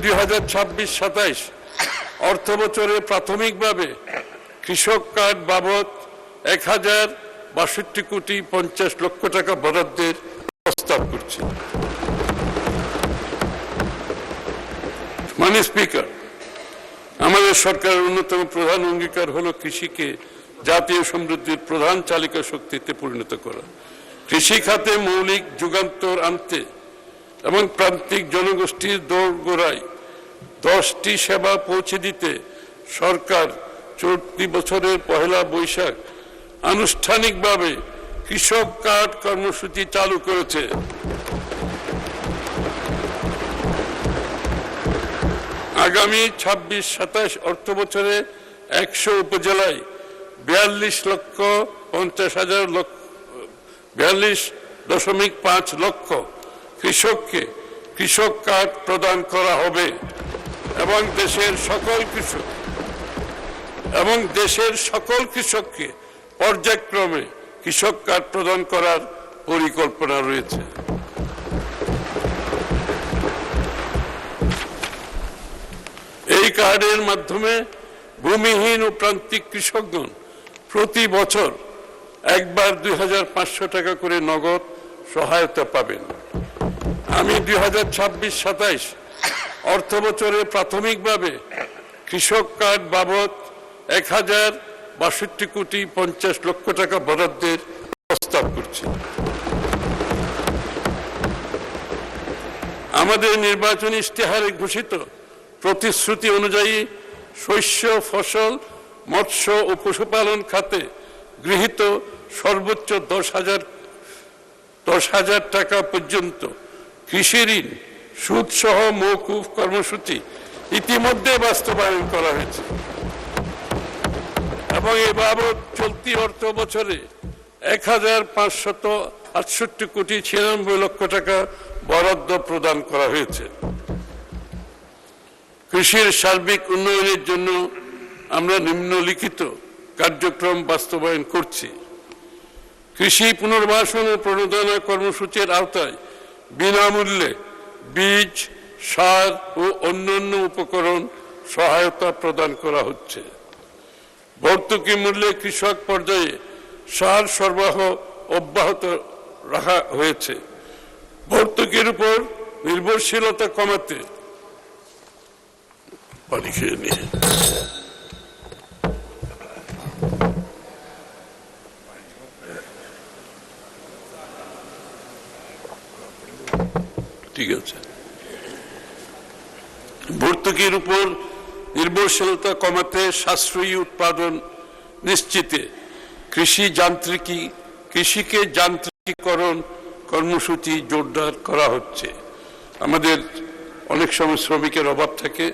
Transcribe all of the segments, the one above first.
2026-27 অর্থ বছরে প্রাথমিকভাবে কৃষক কার্ড বাবদ 1062,50,00,000 টাকা বরাদ্দের প্রস্তাব করছি। মাননীয় স্পিকার, আমাদের সরকারের অন্যতম প্রধান অঙ্গীকার হলো কৃষিকে জাতীয় সমৃদ্ধির প্রধান চালিকা শক্তিতে পরিণত করা। কৃষি খাতে মৌলিক যুগান্তর আনতে এবং প্রান্তিক জনগোষ্ঠীর দোরগোড়ায় 10টি সেবা পৌঁছে দিতে সরকার চলতি বছরের 1 বৈশাখ আনুষ্ঠানিকভাবে কৃষক কার্ড কর্মসূচি চালু করেছে। আগামী 26-27 অর্থ বছরে 100 উপজেলায় 42.5 লক্ষ কৃষককে কৃষক কার্ড প্রদান করা হবে এবং দেশের সকল কৃষককে পর্যায়ক্রমে কৃষক কার্ড প্রদান করার পরিকল্পনা রয়েছে। এই কার্ডের মাধ্যমে ভূমিহীন ও প্রান্তিক কৃষকগণ প্রতি বছর একবার 2,500 টাকা করে নগদ সহায়তা পাবেন। আমি 2026-27 অর্থ বছরে প্রাথমিকভাবে কৃষক কার্ড বাবদ 1062,50,00,000 টাকা বরাদ্দের প্রস্তাব করছি। আমাদের নির্বাচনী ইশতেহারে ঘোষিত প্রতিশ্রুতি অনুযায়ী শস্য, ফসল, মৎস্য ও পশুপালন খাতে গৃহীত সর্বোচ্চ 10,000 টাকা পর্যন্ত কৃষি ঋণ সুদসহ মওকুফ কর্মসূচি ইতিমধ্যে বাস্তবায়ন করা হয়েছে এবং এ বাবদ চলতি অর্থ বছরে 1,568,96,96 টাকা বরাদ্দ প্রদান করা হয়েছে। কৃষির সার্বিক উন্নয়নের জন্য আমরা নিম্নলিখিত কার্যক্রম বাস্তবায়ন করছি। কৃষি পুনর্বাসন ও প্রণোদনা কর্মসূচির আওতায় বিনামূল্যে বীজ, সার ও অন্যান্য উপকরণ সহায়তা প্রদান করা হচ্ছে। ভর্তুকি মূল্যে কৃষক পর্যায়ে সার সরবরাহ অব্যাহত রাখা হয়েছে। ভর্তুকির উপর নির্ভরশীলতা কমাতে ঠিক আছে, ভর্তুকির উপর নির্ভরশীলতা কমাতে সাশ্রয়ী উৎপাদন নিশ্চিতে কৃষিকে যান্ত্রিকীকরণ কর্মসূচি জোরদার করা হচ্ছে। আমাদের অনেক সময় শ্রমিকের অভাব থাকে,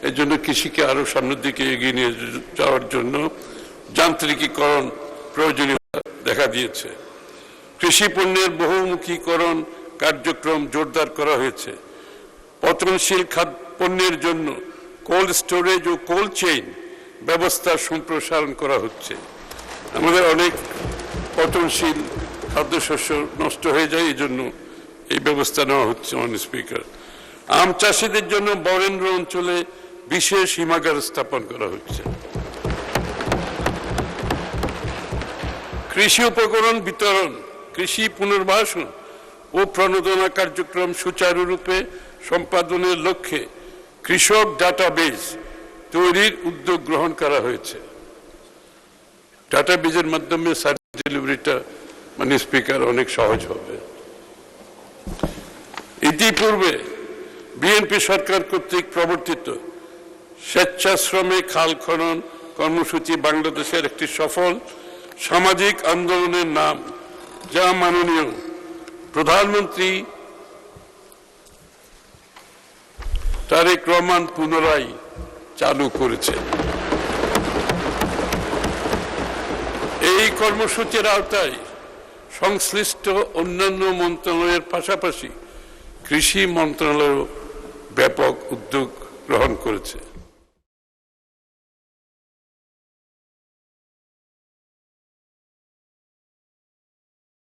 এর জন্য কৃষিকে আরো সামনের দিকে এগিয়ে নিয়ে যাওয়ার জন্য যান্ত্রিকীকরণ প্রয়োজনীয়তা দেখা দিয়েছে। কৃষি পণ্যের বহুমুখীকরণ কার্যক্রম জোরদার করা হয়েছে। পচনশীল পণ্যের জন্য কোল্ড স্টোরেজ ও কোল্ড চেইন ব্যবস্থা সম্প্রসারণ করা হচ্ছে। আমাদের অনেক পচনশীল খাদ্যশস্য নষ্ট হয়ে যায়, এই জন্য এই ব্যবস্থা নেওয়া হচ্ছে। মাননীয় স্পিকার, আম চাষীদের জন্য বরেন্দ্র অঞ্চলে বিশেষ হিমাগার স্থাপন করা হচ্ছে। কৃষি উপকরণ বিতরণ, কৃষি পুনর্বাসন ও প্রণোদনা কার্যক্রম সুচারুরূপে সম্পাদনের লক্ষ্যে কৃষক ডাটাবেজ তৈরির উদ্যোগ গ্রহণ করা হয়েছে। ডাটাবেজের মাধ্যমে সার্ভিস ডেলিভারিটা মাননীয় স্পিকার অনেক সহজ হবে। ইতিপূর্বে বিএনপি সরকার কর্তৃক প্রবর্তিত স্বেচ্ছাশ্রমে খাল খনন কর্মসূচি বাংলাদেশের একটি সফল সামাজিক আন্দোলনের নাম, যা মাননীয় প্রধানমন্ত্রী তারেক রহমান পুনরায় চালু করেছে। এই কর্মসূচির আওতায় সংশ্লিষ্ট অন্যান্য মন্ত্রণালয়ের পাশাপাশি কৃষি মন্ত্রণালয় ব্যাপক উদ্যোগ গ্রহণ করেছে।